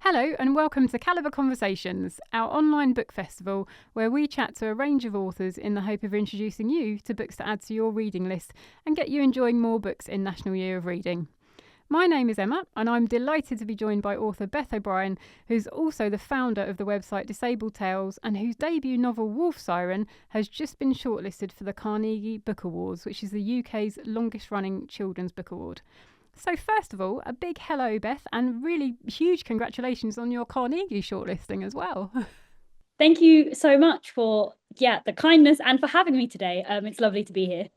Hello and welcome to Calibre Conversations, our online book festival where we chat to a range of authors in the hope of introducing you to books to add to your reading list and get you enjoying more books in National Year of Reading. My name is Emma and I'm delighted to be joined by author Beth O'Brien, who's also the founder of the website Disabled Tales and whose debut novel Wolf Siren has just been shortlisted for the Carnegie Book Awards, which is the UK's longest running children's book award. So first of all, a big hello, Beth, and really huge congratulations on your Carnegie shortlisting as well. Thank you so much for the kindness and for having me today. It's lovely to be here.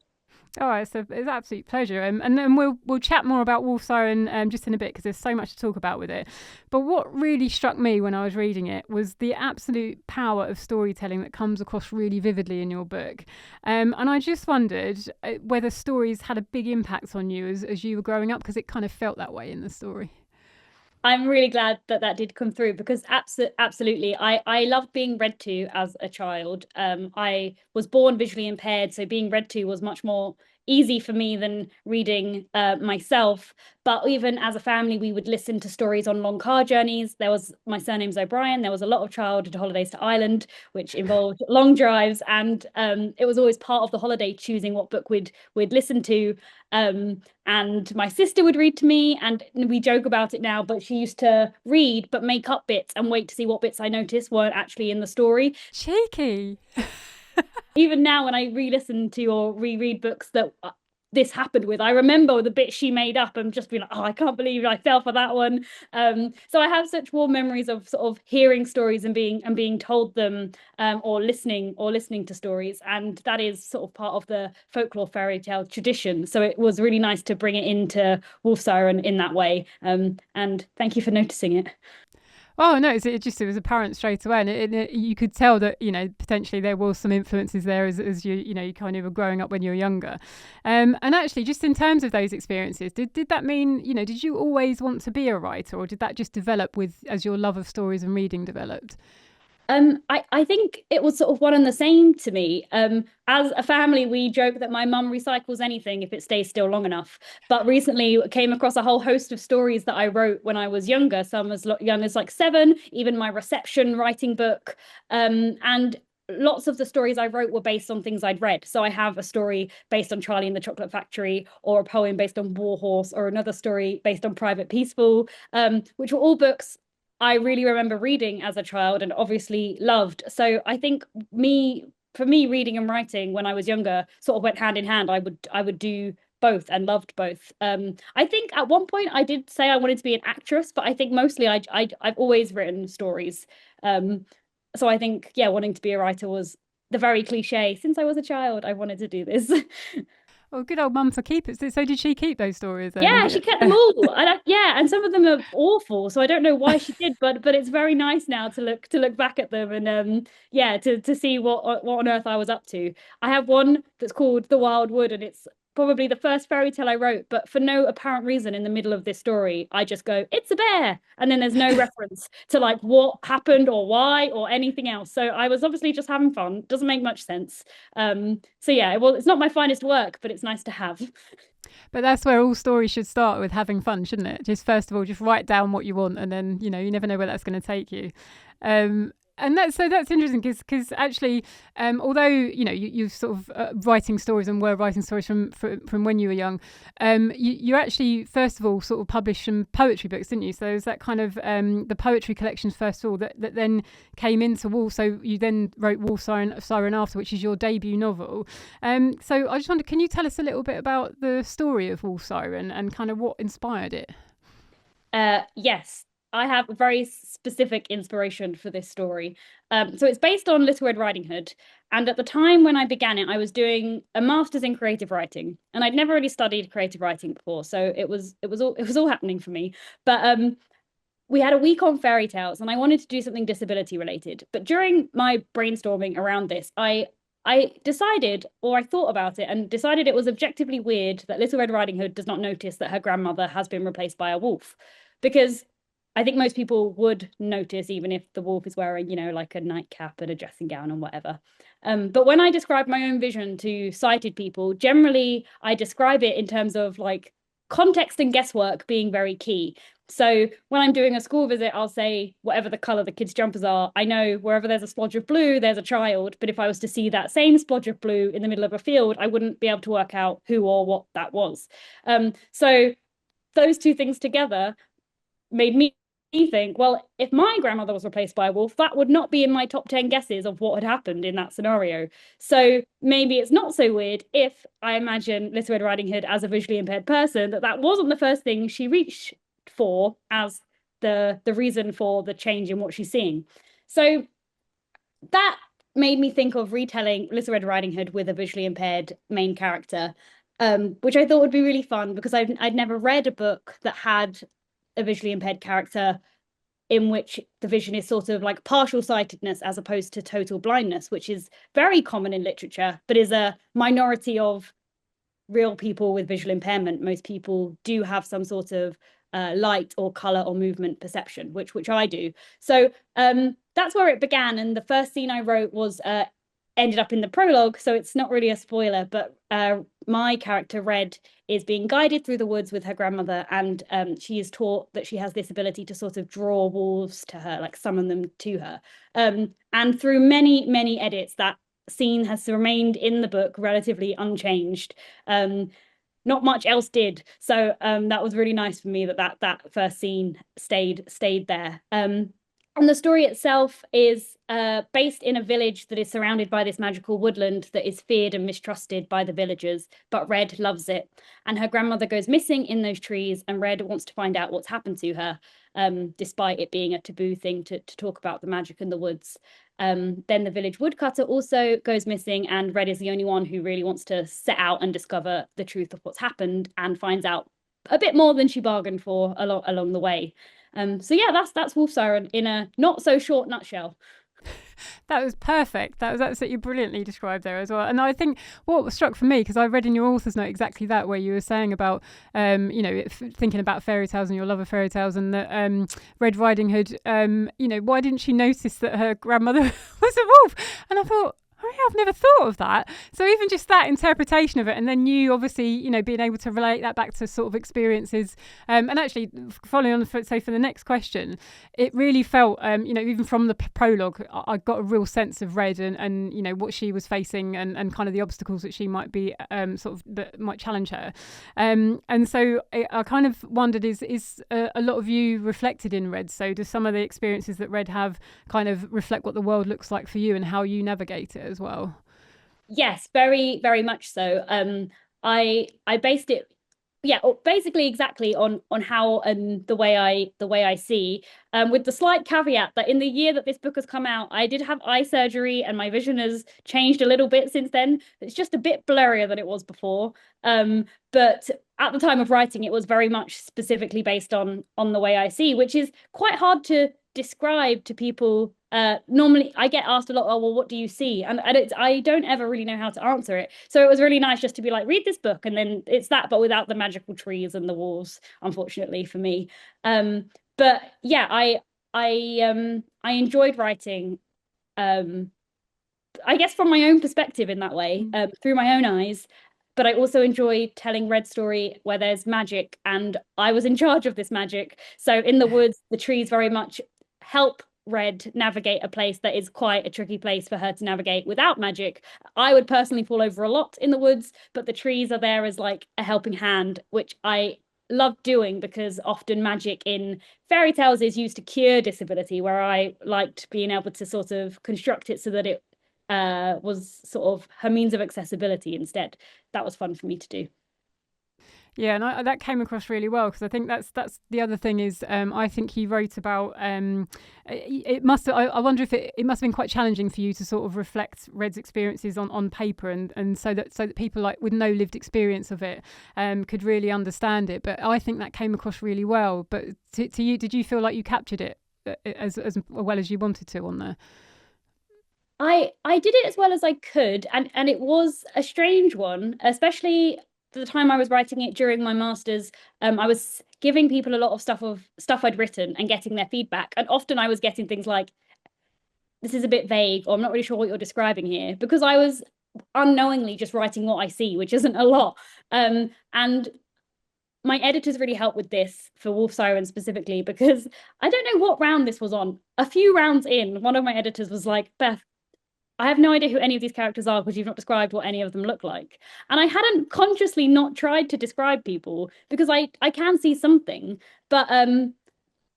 Oh, it's an absolute pleasure. And then we'll chat more about Wolf Siren just in a bit because there's so much to talk about with it. But what really struck me when I was reading it was the absolute power of storytelling that comes across really vividly in your book. And I just wondered whether stories had a big impact on you as you were growing up, because it kind of felt that way in the story. I'm really glad that did come through because absolutely, I loved being read to as a child. I was born visually impaired, so being read to was much more easy for me than reading myself. But even as a family, we would listen to stories on long car journeys. My surname's O'Brien. There was a lot of childhood holidays to Ireland, which involved long drives, and it was always part of the holiday choosing what book we'd listen to. And my sister would read to me, and we joke about it now, but she used to read but make up bits and wait to see what bits I noticed weren't actually in the story. Cheeky. Even now when I re-listen to or reread books that this happened with, I remember the bits she made up and just being like, oh, I can't believe I fell for that one. So I have such warm memories of sort of hearing stories and being told them, or listening to stories, and that is sort of part of the folklore fairy tale tradition. So it was really nice to bring it into Wolf Siren in that way. And thank you for noticing it. Oh no, it was apparent straight away, and you could tell that potentially there was some influences there as you kind of were growing up when you were younger, and actually just in terms of those experiences, did that mean did you always want to be a writer, or did that just develop as your love of stories and reading developed? I think it was sort of one and the same to me. As a family, we joke that my mum recycles anything if it stays still long enough. But recently came across a whole host of stories that I wrote when I was younger, some as young as like 7, even my reception writing book. And lots of the stories I wrote were based on things I'd read. So I have a story based on Charlie and the Chocolate Factory, or a poem based on Warhorse, or another story based on Private Peaceful, which were all books I really remember reading as a child and obviously loved. So I think for me, reading and writing when I was younger sort of went hand in hand. I would do both and loved both. I think at one point I did say I wanted to be an actress, but I think mostly I've always written stories. So I think, wanting to be a writer was the very cliche. Since I was a child, I wanted to do this. Well, good old mum for keep it. So did she keep those stories then? Yeah, she kept them all. And some of them are awful, so I don't know why she did, but it's very nice now to look back at them and to see what on earth I was up to. I have one that's called The Wild Wood, and it's probably the first fairy tale I wrote, but for no apparent reason in the middle of this story, I just go, it's a bear. And then there's no reference to like what happened or why or anything else. So I was obviously just having fun. Doesn't make much sense. So yeah, well, it's not my finest work, but it's nice to have. But that's where all stories should start, with having fun, shouldn't it? Just first of all, just write down what you want, and then you never know where that's going to take you. And that's interesting because actually, although you're sort of writing stories and were writing stories from when you were young, you actually first of all sort of published some poetry books, didn't you? So there's that kind of the poetry collections first of all that then came into Wolf. So you then wrote Wolf Siren after, which is your debut novel. So I just wonder, can you tell us a little bit about the story of Wolf Siren and kind of what inspired it? Yes. I have a very specific inspiration for this story. So it's based on Little Red Riding Hood. And at the time when I began it, I was doing a master's in creative writing, and I'd never really studied creative writing before. So it was all happening for me. But we had a week on fairy tales, and I wanted to do something disability related. But during my brainstorming around this, I decided, or I thought about it and decided it was objectively weird that Little Red Riding Hood does not notice that her grandmother has been replaced by a wolf. Because I think most people would notice, even if the wolf is wearing, like a nightcap and a dressing gown and whatever. But when I describe my own vision to sighted people, generally I describe it in terms of like context and guesswork being very key. So when I'm doing a school visit, I'll say whatever the color the kids' jumpers are, I know wherever there's a splodge of blue, there's a child. But if I was to see that same splodge of blue in the middle of a field, I wouldn't be able to work out who or what that was. So those two things together made me think, well, if my grandmother was replaced by a wolf, that would not be in my top 10 guesses of what had happened in that scenario. So maybe it's not so weird if I imagine Little Red Riding Hood as a visually impaired person, that wasn't the first thing she reached for as the reason for the change in what she's seeing. So that made me think of retelling Little Red Riding Hood with a visually impaired main character, which I thought would be really fun because I'd never read a book that had a visually impaired character in which the vision is sort of like partial sightedness as opposed to total blindness, which is very common in literature, but is a minority of real people with visual impairment. Most people do have some sort of light or color or movement perception, which I do. So that's where it began. And the first scene I wrote was ended up in the prologue, so it's not really a spoiler, but my character Red is being guided through the woods with her grandmother, and she is taught that she has this ability to sort of draw wolves to her, like summon them to her. And through many edits, that scene has remained in the book relatively unchanged. Not much else did, so that was really nice for me that first scene stayed there. And the story itself is based in a village that is surrounded by this magical woodland that is feared and mistrusted by the villagers, but Red loves it. And her grandmother goes missing in those trees, and Red wants to find out what's happened to her, despite it being a taboo thing to talk about the magic in the woods. Then the village woodcutter also goes missing, and Red is the only one who really wants to set out and discover the truth of what's happened, and finds out a bit more than she bargained for along the way. So yeah, that's Wolf Siren in a not so short nutshell. That was perfect. That was absolutely brilliantly described there as well. And I think what struck for me, because I read in your author's note exactly that, where you were saying about, thinking about fairy tales and your love of fairy tales, and that Red Riding Hood, why didn't she notice that her grandmother was a wolf? And I thought, oh, yeah, I've never thought of that. So even just that interpretation of it, and then you obviously, being able to relate that back to sort of experiences, and actually following on, for the next question, it really felt, even from the prologue, I got a real sense of Red and what she was facing, and kind of the obstacles that she might be that might challenge her. And so I kind of wondered, is a lot of you reflected in Red? So do some of the experiences that Red have kind of reflect what the world looks like for you and how you navigate it as well? Yes, very, very much so. I based it, yeah, basically exactly on how and the way I see, with the slight caveat that in the year that this book has come out, I did have eye surgery and my vision has changed a little bit since then. It's just a bit blurrier than it was before. But at the time of writing, it was very much specifically based on the way I see, which is quite hard to describe to people. Normally I get asked a lot, oh, well, what do you see? And I don't ever really know how to answer it. So it was really nice just to be like, read this book, and then it's that, but without the magical trees and the wolves, unfortunately for me. But yeah, I enjoyed writing, I guess from my own perspective in that way, through my own eyes. But I also enjoy telling Red story where there's magic, and I was in charge of this magic. So in the woods, the trees very much help Red navigate a place that is quite a tricky place for her to navigate without magic. I would personally fall over a lot in the woods, but the trees are there as like a helping hand, which I love doing because often magic in fairy tales is used to cure disability, where I liked being able to sort of construct it so that it was sort of her means of accessibility instead. That was fun for me to do. Yeah, and that came across really well, because I think that's the other thing is, I think you wrote about, it must I wonder if it must have been quite challenging for you to sort of reflect Red's experiences on paper, and so that people like with no lived experience of it could really understand it. But I think that came across really well. But to you, did you feel like you captured it as well as you wanted to on there? I did it as well as I could, and it was a strange one, especially the time I was writing it during my master's. I was giving people a lot of stuff I'd written and getting their feedback, and often I was getting things like, "This is a bit vague," or "I'm not really sure what you're describing here," because I was unknowingly just writing what I see, which isn't a lot. And my editors really helped with this for Wolf Siren specifically, because I don't know what round this was on. A few rounds in, one of my editors was like, Beth, I have no idea who any of these characters are because you've not described what any of them look like. And I hadn't consciously not tried to describe people because I can see something, but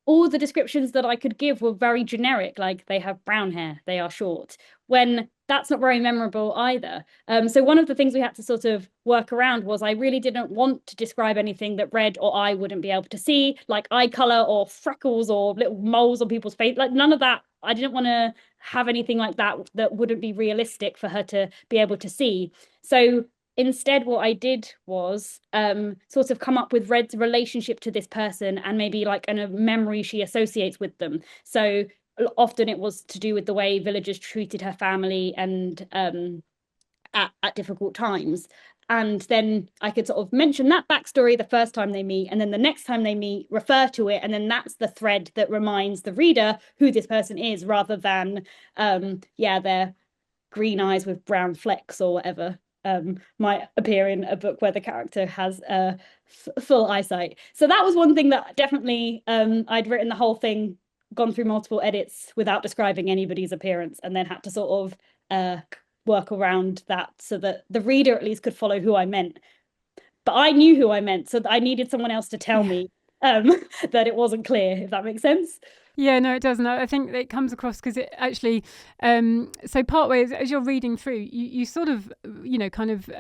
all the descriptions that I could give were very generic, like they have brown hair, they are short, when that's not very memorable either. So one of the things we had to sort of work around was I really didn't want to describe anything that Red or I wouldn't be able to see, like eye color or freckles or little moles on people's face, like none of that. I didn't want to have anything like that that wouldn't be realistic for her to be able to see. So instead, what I did was sort of come up with Red's relationship to this person and maybe like a memory she associates with them. So often it was to do with the way villagers treated her family and at difficult times. And then I could sort of mention that backstory the first time they meet, and then the next time they meet, refer to it, and then that's the thread that reminds the reader who this person is, rather than their green eyes with brown flecks or whatever might appear in a book where the character has full eyesight. So that was one thing that definitely I'd written the whole thing, gone through multiple edits without describing anybody's appearance, and then had to sort of work around that so that the reader at least could follow who I meant. But I knew who I meant, so I needed someone else to tell me that it wasn't clear, if that makes sense. Yeah, no, it doesn't. I think it comes across because it actually, so partway as you're reading through, you sort of, kind of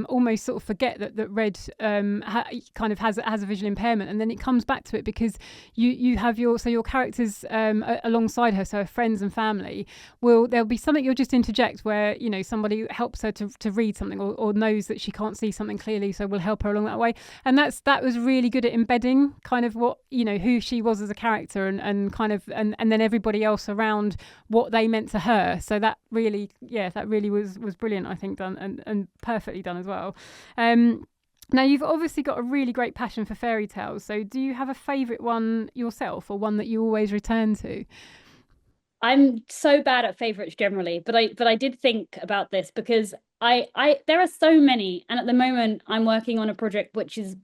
almost sort of forget that Red kind of has a visual impairment, and then it comes back to it because you have your characters alongside her, so her friends and family, there'll be something you'll just interject where, somebody helps her to read something or knows that she can't see something clearly, so we'll help her along that way. And that was really good at embedding kind of what, who she was as a character and kind of and then everybody else around what they meant to her. So that really was brilliant, I think, done and perfectly done as well. Now, you've obviously got a really great passion for fairy tales. So do you have a favourite one yourself, or one that you always return to? I'm so bad at favorites generally, but I did think about this because I there are so many, and at the moment I'm working on a project which is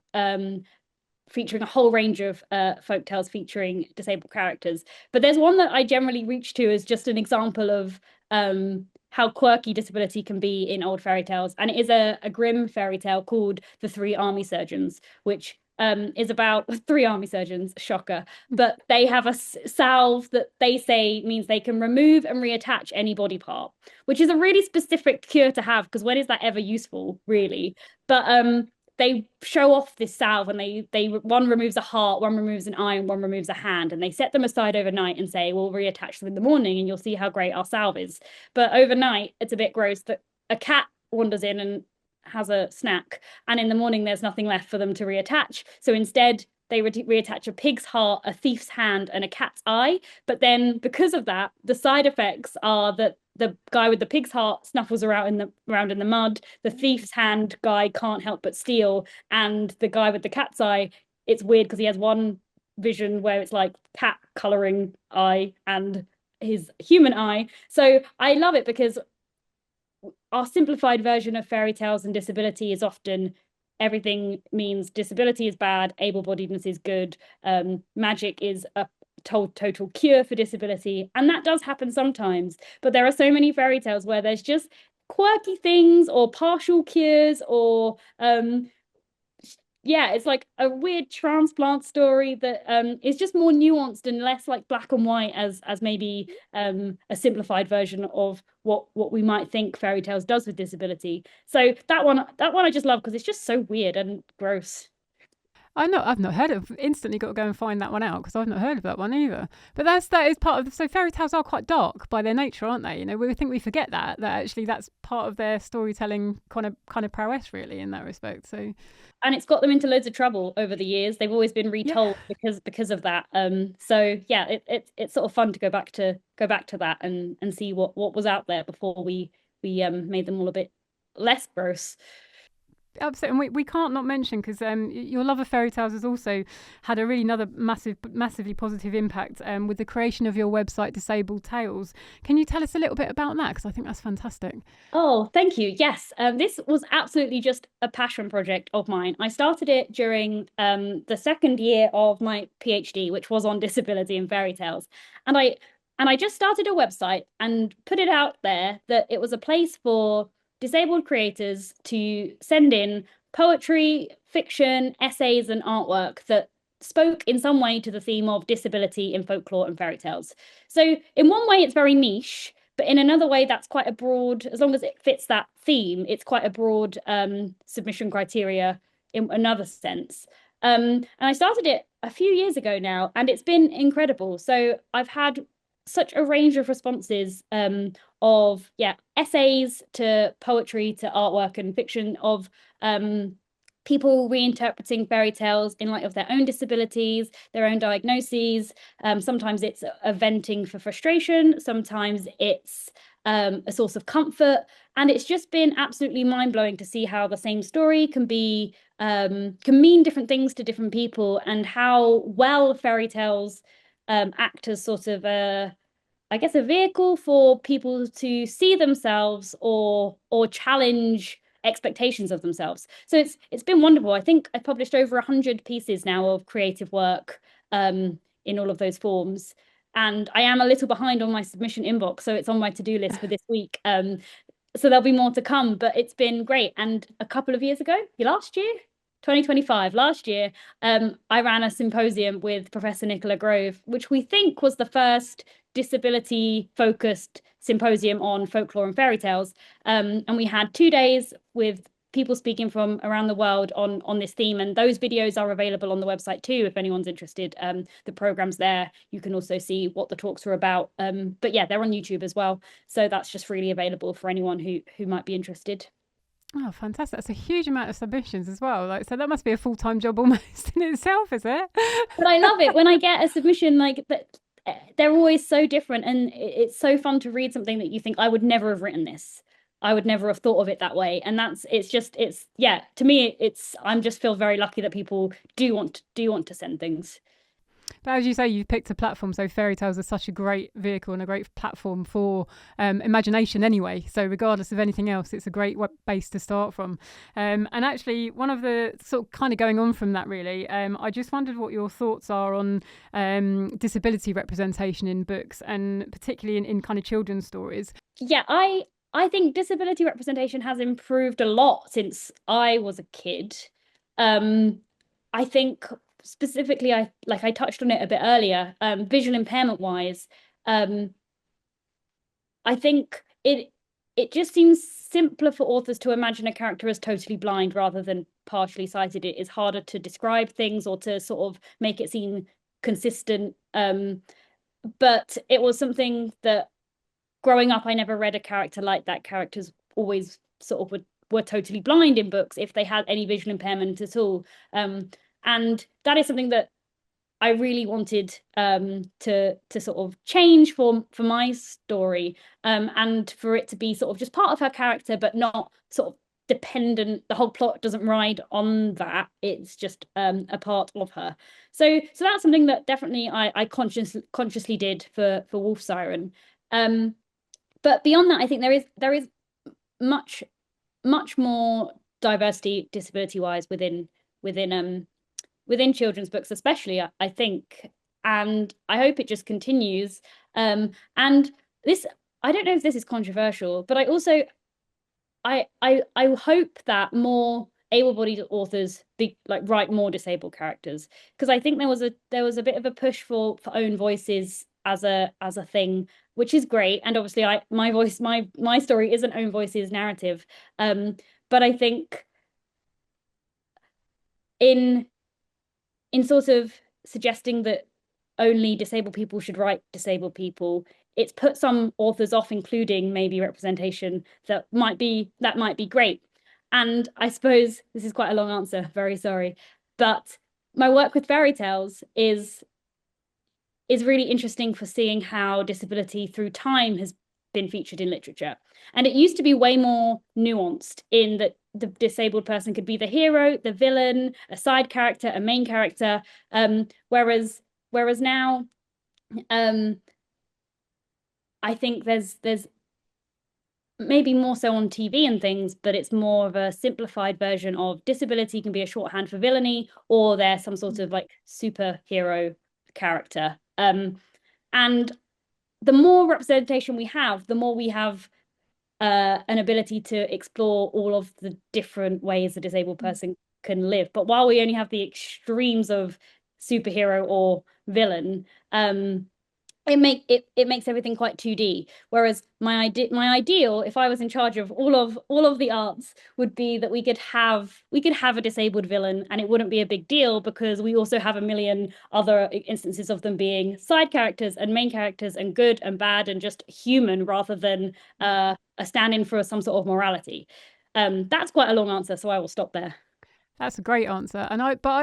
featuring a whole range of folk tales featuring disabled characters. But there's one that I generally reach to as just an example of how quirky disability can be in old fairy tales. And it is a grim fairy tale called The Three Army Surgeons, which is about three army surgeons, shocker, but they have a salve that they say means they can remove and reattach any body part, which is a really specific cure to have, because when is that ever useful, really? But they show off this salve, and they one removes a heart, one removes an eye, and one removes a hand, and they set them aside overnight and say, we'll reattach them in the morning and you'll see how great our salve is. But overnight it's a bit gross that a cat wanders in and has a snack, and in the morning there's nothing left for them to reattach. So instead they reattach a pig's heart, a thief's hand, and a cat's eye. But then because of that, the side effects are that the guy with the pig's heart snuffles around in the mud, the thief's hand guy can't help but steal, and the guy with the cat's eye, it's weird because he has one vision where it's like cat coloring eye and his human eye. So I love it because our simplified version of fairy tales and disability is often everything means disability is bad, able-bodiedness is good, magic is a total cure for disability, and that does happen sometimes. But there are so many fairy tales where there's just quirky things or partial cures or it's like a weird transplant story that is just more nuanced and less like black and white as maybe a simplified version of what we might think fairy tales does with disability. So that one I just love because it's just so weird and gross. I've not heard of. Instantly got to go and find that one out because I've not heard of that one either. But that is part of. So fairy tales are quite dark by their nature, aren't they? We think we forget that actually that's part of their storytelling kind of prowess, really, in that respect. So, and it's got them into loads of trouble over the years. They've always been retold because of that. So yeah, it's sort of fun to go back to that and see what was out there before we made them all a bit less gross. Absolutely, and we can't not mention, because your love of fairy tales has also had a really another massively positive impact with the creation of your website, Disabled Tales. Can you tell us a little bit about that? Because I think that's fantastic. Oh, thank you. Yes, this was absolutely just a passion project of mine. I started it during the second year of my PhD, which was on disability and fairy tales. And I just started a website and put it out there that it was a place for disabled creators to send in poetry, fiction, essays, and artwork that spoke in some way to the theme of disability in folklore and fairy tales. So in one way, it's very niche. But in another way, that's quite a broad, as long as it fits that theme, it's quite a broad submission criteria in another sense. And I started it a few years ago now, and it's been incredible. So I've had such a range of responses of, yeah, essays to poetry to artwork and fiction, of people reinterpreting fairy tales in light of their own disabilities, their own diagnoses. Sometimes it's a venting for frustration, sometimes it's a source of comfort. And it's just been absolutely mind-blowing to see how the same story can mean different things to different people, and how well fairy tales act as sort of I guess, a vehicle for people to see themselves or challenge expectations of themselves. So it's been wonderful. I think I've published over 100 pieces now of creative work in all of those forms. And I am a little behind on my submission inbox, so it's on my to-do list for this week. So there'll be more to come, but it's been great. And a couple of years ago, last year, 2025, last year, I ran a symposium with Professor Nicola Grove, which we think was the first disability focused symposium on folklore and fairy tales. And we had 2 days with people speaking from around the world on this theme. And those videos are available on the website too, if anyone's interested. The program's there. You can also see what the talks were about. But yeah, they're on YouTube as well. So that's just freely available for anyone who might be interested. Oh, fantastic. That's a huge amount of submissions as well. Like, so that must be a full-time job almost in itself, is it? But I love it when I get a submission like that. They're always so different, and it's so fun to read something that you think, I would never have written this. I would never have thought of it that way. And it's yeah, to me, I'm just feel very lucky that people do want to send things. But as you say, you've picked a platform. So fairy tales are such a great vehicle and a great platform for imagination anyway. So regardless of anything else, it's a great base to start from. And actually, one of the sort of kind of going on from that, really, I just wondered what your thoughts are on disability representation in books, and particularly in kind of children's stories. Yeah, I think disability representation has improved a lot since I was a kid. I think specifically, I touched on it a bit earlier, visual impairment wise, I think it just seems simpler for authors to imagine a character as totally blind rather than partially sighted. It is harder to describe things or to sort of make it seem consistent. But it was something that growing up, I never read a character like that. Characters always sort of were totally blind in books if they had any visual impairment at all. And that is something that I really wanted to sort of change for my story, and for it to be sort of just part of her character, but not sort of dependent. The whole plot doesn't ride on that. It's just a part of her. So that's something that definitely I consciously did for Wolf Siren. But beyond that, I think there is much more diversity disability wise within children's books, especially, I think, and I hope it just continues. And this, I don't know if this is controversial, but I also I hope that more able-bodied authors write more disabled characters, because I think there was a bit of a push for own voices as a thing, which is great. And obviously my story is an own voices narrative. But I think in sort of suggesting that only disabled people should write disabled people, it's put some authors off including maybe representation that might be great. And I suppose this is quite a long answer, very sorry, but my work with fairy tales is really interesting for seeing how disability through time has been featured in literature. And it used to be way more nuanced, in that the disabled person could be the hero, the villain, a side character, a main character. Whereas now, um, I think there's maybe more so on TV and things, but it's more of a simplified version of disability can be a shorthand for villainy, or they're some sort of like superhero character. And the more representation we have, the more we have an ability to explore all of the different ways a disabled person can live. But while we only have the extremes of superhero or villain, it makes everything quite 2D. Whereas my ideal, if I was in charge of all of the arts, would be that we could have a disabled villain, and it wouldn't be a big deal because we also have a million other instances of them being side characters and main characters and good and bad and just human rather than a stand-in for some sort of morality. That's quite a long answer, so I will stop there. That's a great answer.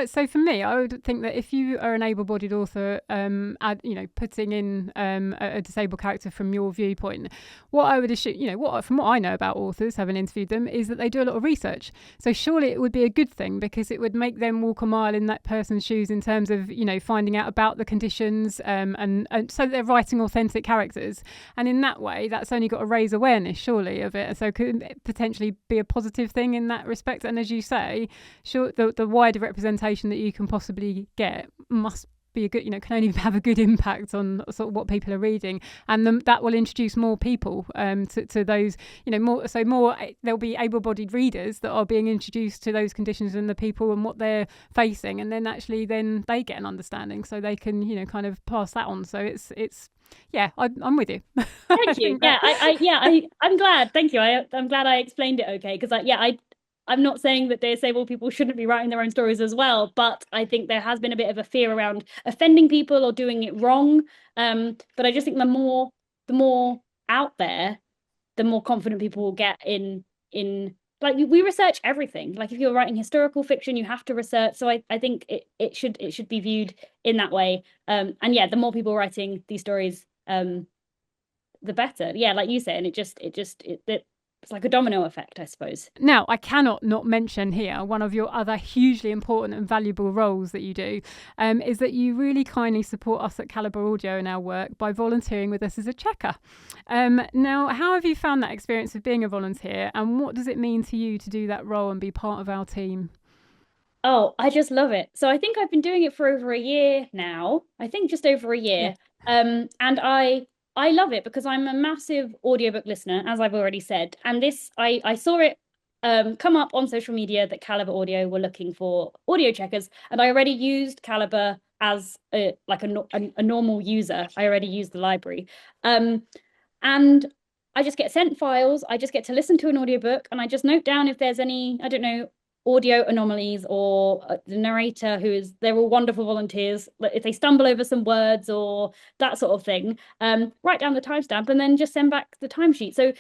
So for me, I would think that if you are an able-bodied author, putting in a disabled character from your viewpoint, what I would assume, from what I know about authors, having interviewed them, is that they do a lot of research. So surely it would be a good thing because it would make them walk a mile in that person's shoes in terms of, finding out about the conditions, and so they're writing authentic characters. And in that way, that's only got to raise awareness, surely, of it. So it could potentially be a positive thing in that respect. And as you say, sure, the wider representation that you can possibly get must be a good, can only have a good impact on sort of what people are reading, and that will introduce more people to those, more there'll be able-bodied readers that are being introduced to those conditions and the people and what they're facing, and then actually then they get an understanding, so they can kind of pass that on. So it's yeah, I'm with you. Thank you. I'm glad. Thank you. I'm glad I explained it okay, because I'm not saying that disabled people shouldn't be writing their own stories as well, but I think there has been a bit of a fear around offending people or doing it wrong. But I just think the more out there, the more confident people will get in like we research everything. Like if you're writing historical fiction, you have to research. So I think it should be viewed in that way. And yeah, the more people writing these stories, the better. Yeah, like you said, and it's like a domino effect, I suppose. Now, I cannot not mention here one of your other hugely important and valuable roles that you do, is that you really kindly support us at Calibre Audio in our work by volunteering with us as a checker. Now, how have you found that experience of being a volunteer, and what does it mean to you to do that role and be part of our team? Oh, I just love it. So I think I've been doing it for over a year now. I think just over a year. Yeah. And I love it because I'm a massive audiobook listener, as I've already said. And I saw it come up on social media that Calibre Audio were looking for audio checkers, and I already used Calibre as a normal user. I already used the library. And I just get sent files. I just get to listen to an audiobook, and I just note down if there's any, I don't know, audio anomalies, or the narrator they're all wonderful volunteers, if they stumble over some words or that sort of thing, write down the timestamp and then just send back the timesheet. So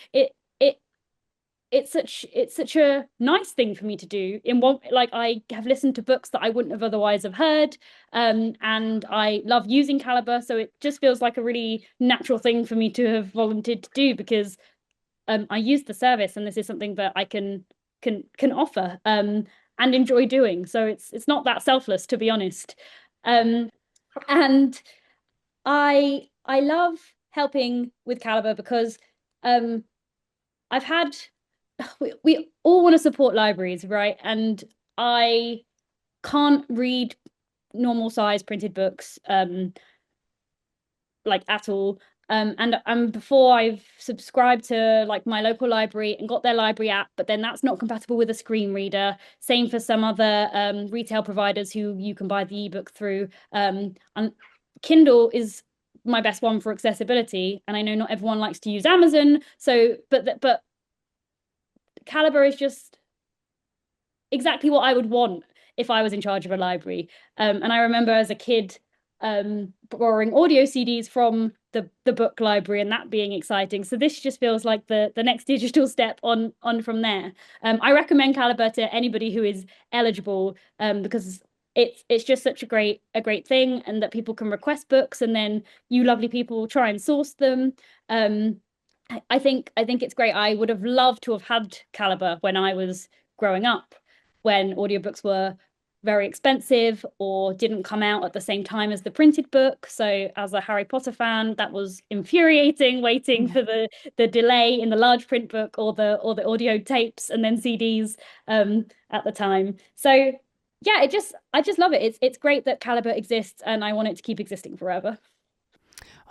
it's such a nice thing for me to do. In one, like, I have listened to books that I wouldn't have otherwise have heard, and I love using Calibre, so it just feels like a really natural thing for me to have volunteered to do, because I use the service, and this is something that I can offer and enjoy doing. So it's not that selfless, to be honest. And I love helping with Calibre because I've had we all want to support libraries, right? And I can't read normal size printed books like at all. And before, I've subscribed to like my local library and got their library app, but then that's not compatible with a screen reader. Same for some other retail providers who you can buy the ebook through. And Kindle is my best one for accessibility, and I know not everyone likes to use Amazon. So, but Calibre is just exactly what I would want if I was in charge of a library. And I remember as a kid borrowing audio CDs from the book library, and that being exciting. So this just feels like the next digital step on from there. I recommend Calibre to anybody who is eligible, because it's just such a great thing, and that people can request books, and then you lovely people try and source them. I think it's great. I would have loved to have had Calibre when I was growing up when audiobooks were very expensive or didn't come out at the same time as the printed book. So as a Harry Potter fan, that was infuriating, waiting for the delay in the large print book or the audio tapes and then CDs at the time. So yeah, I just love it. It's great that Calibre exists, and I want it to keep existing forever.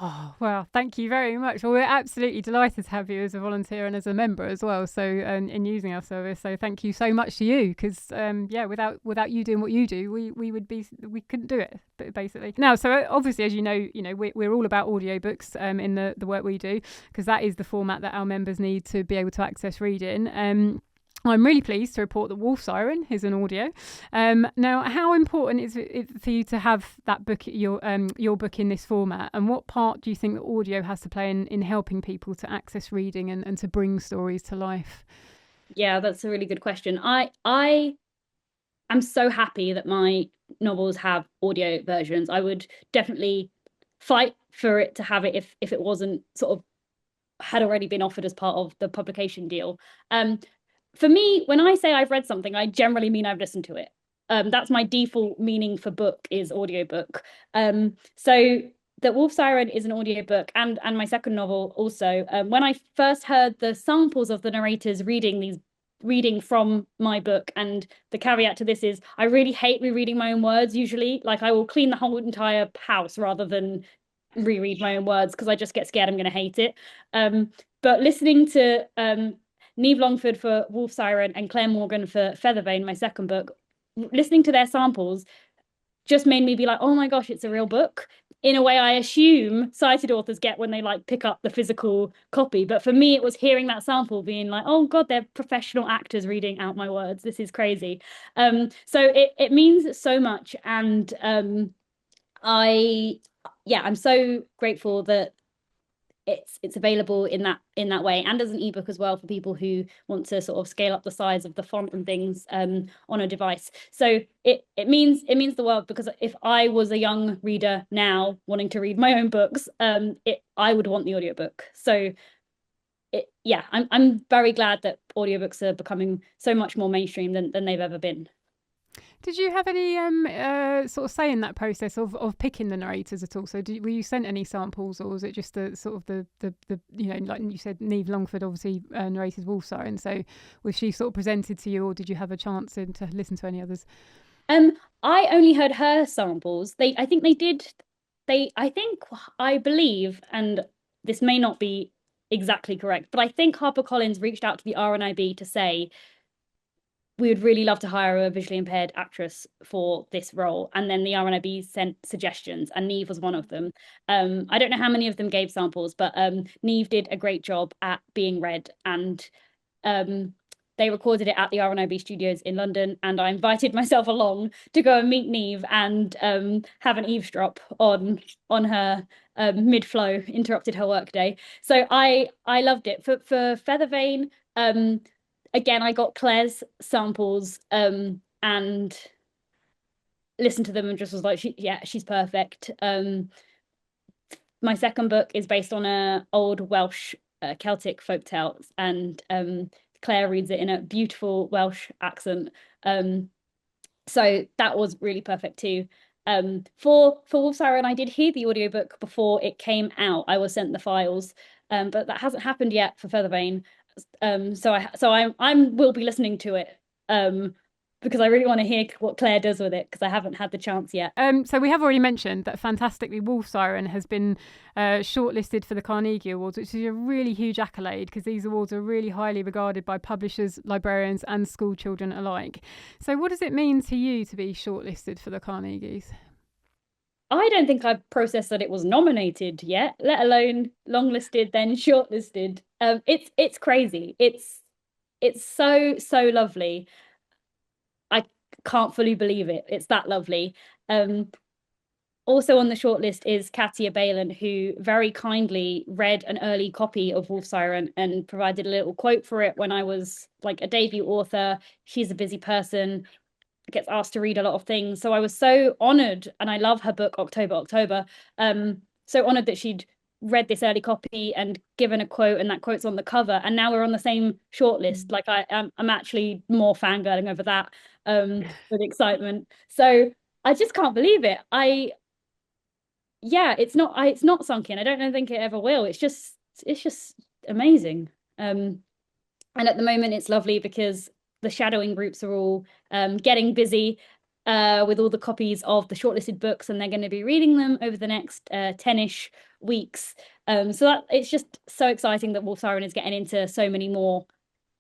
Oh, well, thank you very much. Well, we're absolutely delighted to have you as a volunteer and as a member as well. So, in using our service. So, thank you so much to you, because yeah, without you doing what you do, we couldn't do it basically. Now, so obviously, as you know, we're all about audiobooks in the work we do, because that is the format that our members need to be able to access reading. I'm really pleased to report that Wolf Siren is an audio. Now, how important is it for you to have that book, your book, in this format? And what part do you think that audio has to play in helping people to access reading and to bring stories to life? Yeah, that's a really good question. I am so happy that my novels have audio versions. I would definitely fight for it to have it if it wasn't sort of had already been offered as part of the publication deal. For me, when I say I've read something, I generally mean I've listened to it. That's my default meaning for book, is audiobook. So that Wolf Siren is an audiobook, and my second novel also. When I first heard the samples of the narrators reading from my book, and the caveat to this is I really hate rereading my own words usually. Like, I will clean the whole entire house rather than reread my own words, because I just get scared I'm going to hate it. But listening to Neve Longford for Wolf Siren and Claire Morgan for Feathervane, my second book, listening to their samples just made me be like, oh my gosh, it's a real book, in a way I assume sighted authors get when they like pick up the physical copy. But for me, it was hearing that sample being like, oh God, they're professional actors reading out my words. This is crazy. So it means so much. And I'm so grateful that it's available in that way, and as an ebook as well, for people who want to sort of scale up the size of the font and things on a device. So it means the world, because if I was a young reader now wanting to read my own books, I would want the audiobook. So I'm very glad that audiobooks are becoming so much more mainstream than they've ever been. Did you have any sort of say in that process of picking the narrators at all? So were you sent any samples, or was it just the sort of the like you said, Neve Longford obviously narrated Wolf Siren, so was she sort of presented to you, or did you have a chance to listen to any others? I only heard her samples. I believe, and this may not be exactly correct, but I think HarperCollins reached out to the RNIB to say, we would really love to hire a visually impaired actress for this role. And then the RNIB sent suggestions, and Neve was one of them. I don't know how many of them gave samples, but Neve did a great job at being read, and they recorded it at the RNIB studios in London, and I invited myself along to go and meet Neve and have an eavesdrop on her mid-flow, interrupted her workday. So I loved it. For Feathervane, again, I got Claire's samples and listened to them and just was like, she's perfect. My second book is based on an old Welsh Celtic folktale, and Claire reads it in a beautiful Welsh accent. So that was really perfect too. For Wolf Siren, I did hear the audiobook before it came out. I was sent the files, but that hasn't happened yet for Feathervane. So I will be listening to it because I really want to hear what Claire does with it, because I haven't had the chance yet. So we have already mentioned that, fantastically, Wolf Siren has been shortlisted for the Carnegie Awards, which is a really huge accolade, because these awards are really highly regarded by publishers, librarians and school children alike. So what does it mean to you to be shortlisted for the Carnegies? I don't think I've processed that it was nominated yet, let alone longlisted, then shortlisted. It's crazy. It's so lovely. I can't fully believe it. It's that lovely. Also on the shortlist is Katia Balin, who very kindly read an early copy of Wolf Siren and provided a little quote for it when I was like a debut author. She's a busy person, gets asked to read a lot of things. So I was so honoured, and I love her book, October. So honoured that she'd read this early copy and given a quote, and that quote's on the cover, and now we're on the same shortlist. Like I'm actually more fangirling over that with excitement. So I just can't believe it. Yeah, it's not sunk in. I don't think it ever will. It's just amazing. And at the moment it's lovely because the shadowing groups are all getting busy with all the copies of the shortlisted books, and they're going to be reading them over the next 10-ish weeks. So that it's just so exciting that Wolf Siren is getting into so many more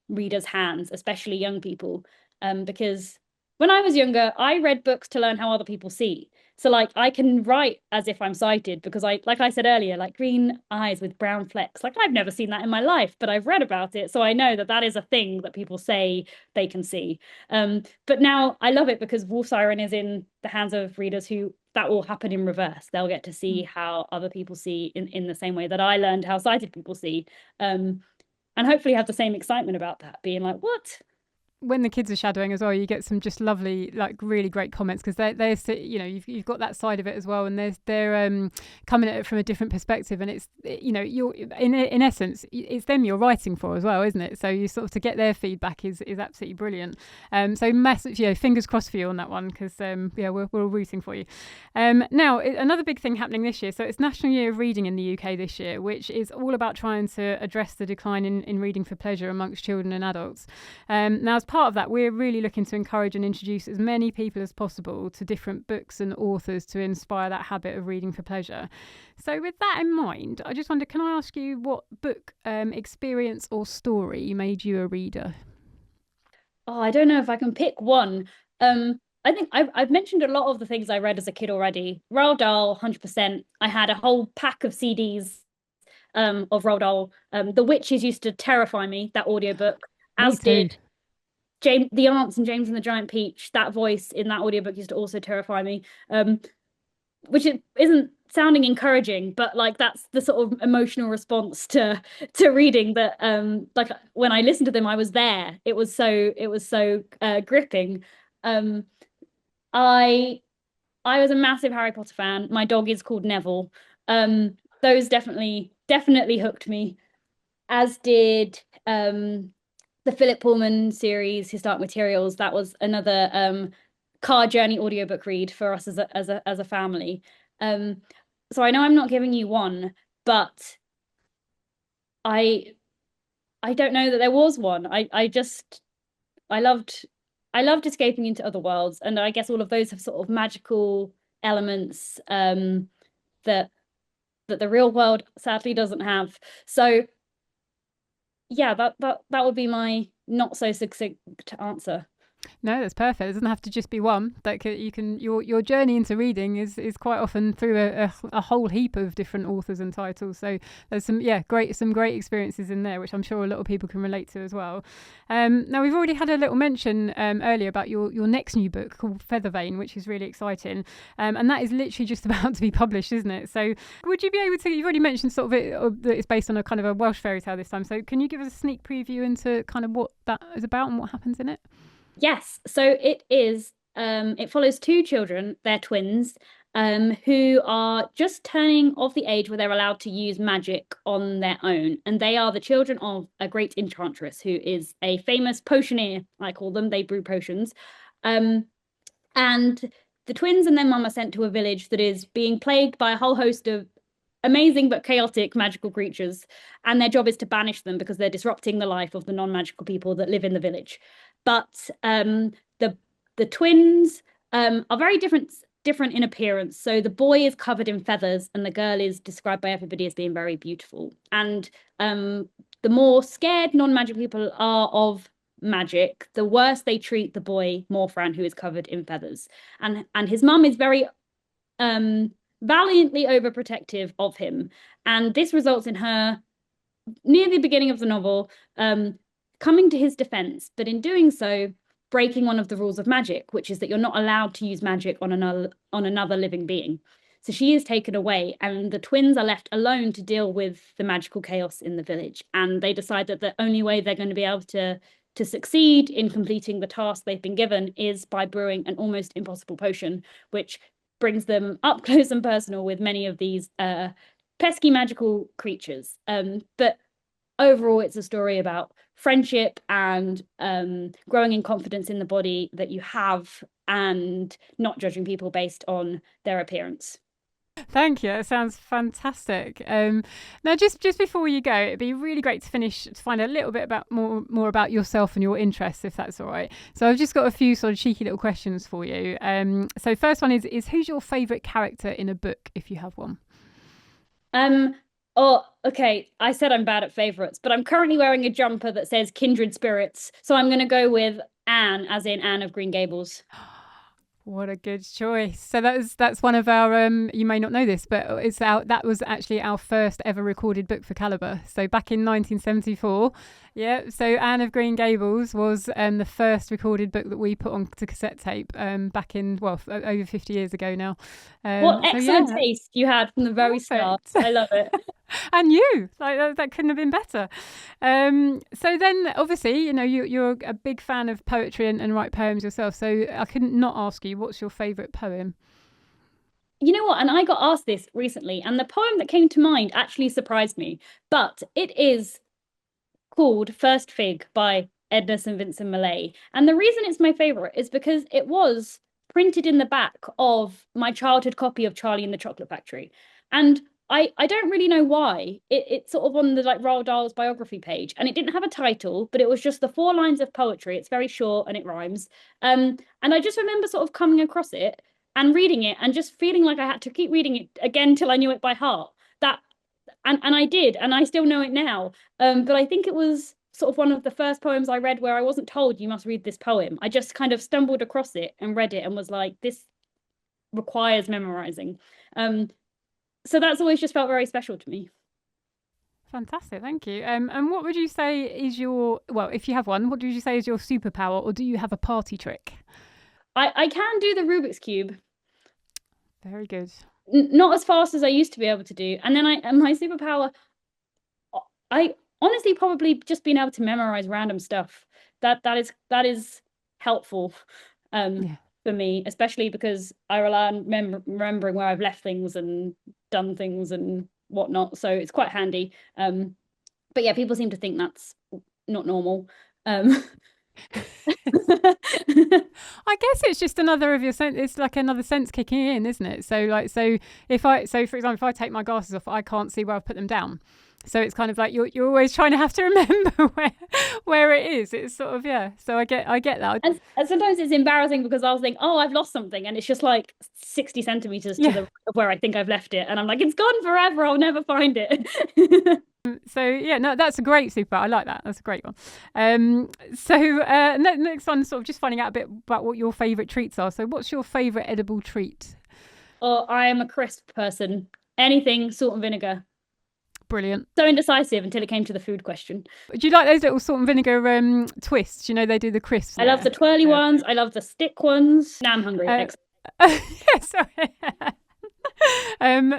readers' hands, especially young people. Because when I was younger, I read books to learn how other people see. So like I can write as if I'm sighted because like I said earlier, like green eyes with brown flecks. Like I've never seen that in my life, but I've read about it, so I know that that is a thing that people say they can see. But now I love it because Wolf Siren is in the hands of readers who that will happen in reverse. They'll get to see how other people see in the same way that I learned how sighted people see. And hopefully have the same excitement about that, being like, what? When the kids are shadowing as well, you get some just lovely, like really great comments because they're you know you've got that side of it as well, and they're coming at it from a different perspective, and it's you know you're in essence it's them you're writing for as well, isn't it? So you sort of to get their feedback is absolutely brilliant. So massive, fingers crossed for you on that one because we're all rooting for you. Now another big thing happening this year, so it's National Year of Reading in the UK this year, which is all about trying to address the decline in reading for pleasure amongst children and adults. Now as part of that, we're really looking to encourage and introduce as many people as possible to different books and authors to inspire that habit of reading for pleasure. So with that in mind, I just wonder, can I ask you what book, experience or story made you a reader? Oh, I don't know if I can pick one. I think I've mentioned a lot of the things I read as a kid already. Roald Dahl, 100%. I had a whole pack of CDs of Roald Dahl. The Witches used to terrify me, that audiobook, Me as too. did James, the aunts and James and the Giant Peach. That voice in that audiobook used to also terrify me. Which isn't sounding encouraging, but like that's the sort of emotional response to reading that like when I listened to them I was there. It was so gripping. Um I I was a massive Harry Potter fan. My dog is called Neville. Those definitely hooked me, as did the Philip Pullman series, His Dark Materials. That was another car journey audiobook read for us as a family. So I know I'm not giving you one, but I I don't know that there was one. I loved I loved escaping into other worlds, and I guess all of those have sort of magical elements that the real world sadly doesn't have. So yeah, that would be my not so succinct answer. No, that's perfect. It doesn't have to just be one. You can your journey into reading is quite often through a whole heap of different authors and titles. So there's some great experiences in there, which I'm sure a lot of people can relate to as well. Now we've already had a little mention earlier about your next new book called Feathervane, which is really exciting, and that is literally just about to be published, isn't it? So would you be able to? You've already mentioned sort of that it's based on a kind of a Welsh fairy tale this time. So can you give us a sneak preview into kind of what that is about and what happens in it? Yes, so it is. It follows two children, they're twins, who are just turning of the age where they're allowed to use magic on their own. And they are the children of a great enchantress who is a famous potioneer, I call them. They brew potions. Um, and the twins and their mum are sent to a village that is being plagued by a whole host of amazing but chaotic magical creatures. And their job is to banish them because they're disrupting the life of the non-magical people that live in the village. But the twins are very different in appearance. So the boy is covered in feathers, and the girl is described by everybody as being very beautiful. And the more scared non-magic people are of magic, the worse they treat the boy Morfran, who is covered in feathers. And his mum is very valiantly overprotective of him, and this results in her near the beginning of the novel coming to his defense, but in doing so breaking one of the rules of magic, which is that you're not allowed to use magic on another living being. So she is taken away, and the twins are left alone to deal with the magical chaos in the village. And they decide that the only way they're going to be able to succeed in completing the task they've been given is by brewing an almost impossible potion, which brings them up close and personal with many of these pesky magical creatures. But overall, it's a story about friendship and growing in confidence in the body that you have and not judging people based on their appearance. Thank you. That sounds fantastic. Now, just before you go, it'd be really great to find a little bit about more about yourself and your interests, if that's all right. So I've just got a few sort of cheeky little questions for you. So first one is who's your favourite character in a book, if you have one? Oh, okay. I said I'm bad at favorites, but I'm currently wearing a jumper that says Kindred Spirits, so I'm going to go with Anne, as in Anne of Green Gables. What a good choice. So that's one of our you may not know this, but that was actually our first ever recorded book for Calibre. So back in 1974. Yeah, so Anne of Green Gables was the first recorded book that we put onto cassette tape back in over 50 years ago now. What excellent taste you had from the very start. I love it. And you, like that couldn't have been better. So then, obviously, you're a big fan of poetry and write poems yourself. So I couldn't not ask you, what's your favourite poem? You know what? And I got asked this recently, and the poem that came to mind actually surprised me. But it is called First Fig by Edna St. Vincent Millay. And the reason it's my favourite is because it was printed in the back of my childhood copy of Charlie and the Chocolate Factory. And I don't really know why. It's sort of on the Roald Dahl's biography page, and it didn't have a title, but it was just the 4 lines of poetry. It's very short and it rhymes. And I just remember sort of coming across it and reading it and just feeling like I had to keep reading it again till I knew it by heart. And I did, and I still know it now. But I think it was sort of one of the first poems I read where I wasn't told you must read this poem. I just kind of stumbled across it and read it and was like, this requires memorizing. So that's always just felt very special to me. Fantastic, thank you. And what would you say is if you have one, what would you say is your superpower, or do you have a party trick? I can do the Rubik's Cube. Very good. Not as fast as I used to be able to do. And then my superpower, I honestly probably just being able to memorize random stuff. That is helpful. For me, especially because I rely on remembering where I've left things and done things and whatnot, so it's quite handy. But yeah, people seem to think that's not normal. I guess it's just another of your sense. It's like another sense kicking in, isn't it? So for example, if I take my glasses off, I can't see where I've put them down. So it's kind of like you're always trying to have to remember where it is. It's sort of, yeah. So I get that. And sometimes it's embarrassing because I'll think, oh, I've lost something, and it's just like 60 centimeters to the of where I think I've left it, and I'm like, it's gone forever. I'll never find it. So yeah, no, that's a great super. I like that. That's a great one. Next one, sort of just finding out a bit about what your favourite treats are. So what's your favourite edible treat? Oh, I am a crisp person. Anything salt and vinegar. Brilliant. So indecisive until it came to the food question. Do you like those little salt and vinegar twists? They do the crisps. I love the twirly ones. I love the stick ones. Now I'm hungry. Sorry.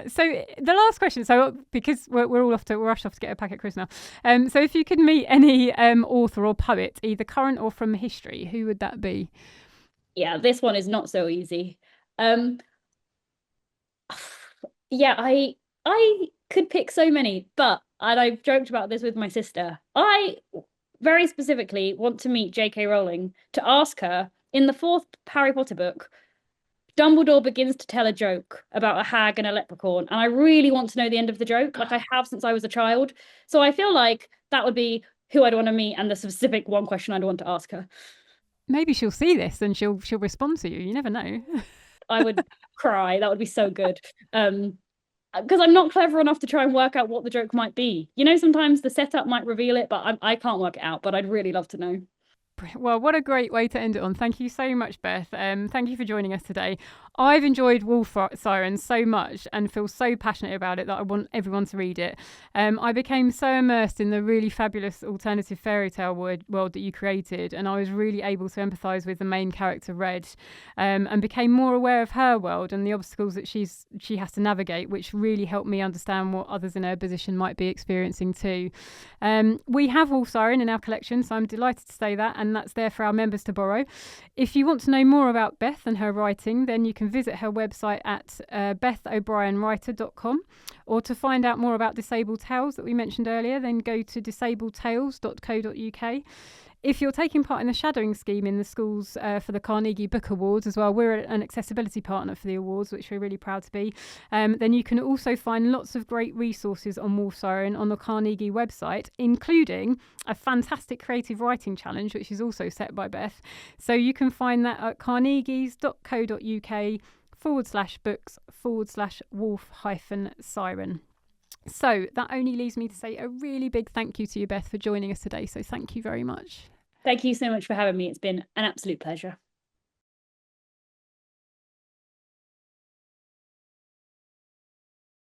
So the last question. So because we're rush off to get a packet crisps now. So if you could meet any author or poet, either current or from history, who would that be? Yeah, this one is not so easy. Yeah, I could pick so many, and I've joked about this with my sister, I very specifically want to meet J.K. Rowling to ask her, in the 4th Harry Potter book, Dumbledore begins to tell a joke about a hag and a leprechaun, and I really want to know the end of the joke, like I have since I was a child. So I feel like that would be who I'd want to meet, and the specific one question I'd want to ask her. Maybe she'll see this and she'll respond to you. You never know. I would cry. That would be so good. Because I'm not clever enough to try and work out what the joke might be. Sometimes the setup might reveal it, but I can't work it out, but I'd really love to know. Well, what a great way to end it on. Thank you so much, Beth. Thank you for joining us today. I've enjoyed Wolf Siren so much and feel so passionate about it that I want everyone to read it. I became so immersed in the really fabulous alternative fairy tale world that you created, and I was really able to empathise with the main character, Red, and became more aware of her world and the obstacles that she has to navigate, which really helped me understand what others in her position might be experiencing too. We have Wolf Siren in our collection, so I'm delighted to say that, and and that's there for our members to borrow. If you want to know more about Beth and her writing, then you can visit her website at bethobrienwriter.com, or to find out more about Disabled Tales that we mentioned earlier, then go to disabledtales.co.uk. If you're taking part in the shadowing scheme in the schools for the Carnegie Book Awards as well, we're an accessibility partner for the awards, which we're really proud to be. Then you can also find lots of great resources on Wolf Siren on the Carnegie website, including a fantastic creative writing challenge, which is also set by Beth. So you can find that at carnegies.co.uk/books/Wolf-Siren. So that only leaves me to say a really big thank you to you, Beth, for joining us today. So thank you very much. Thank you so much for having me. It's been an absolute pleasure.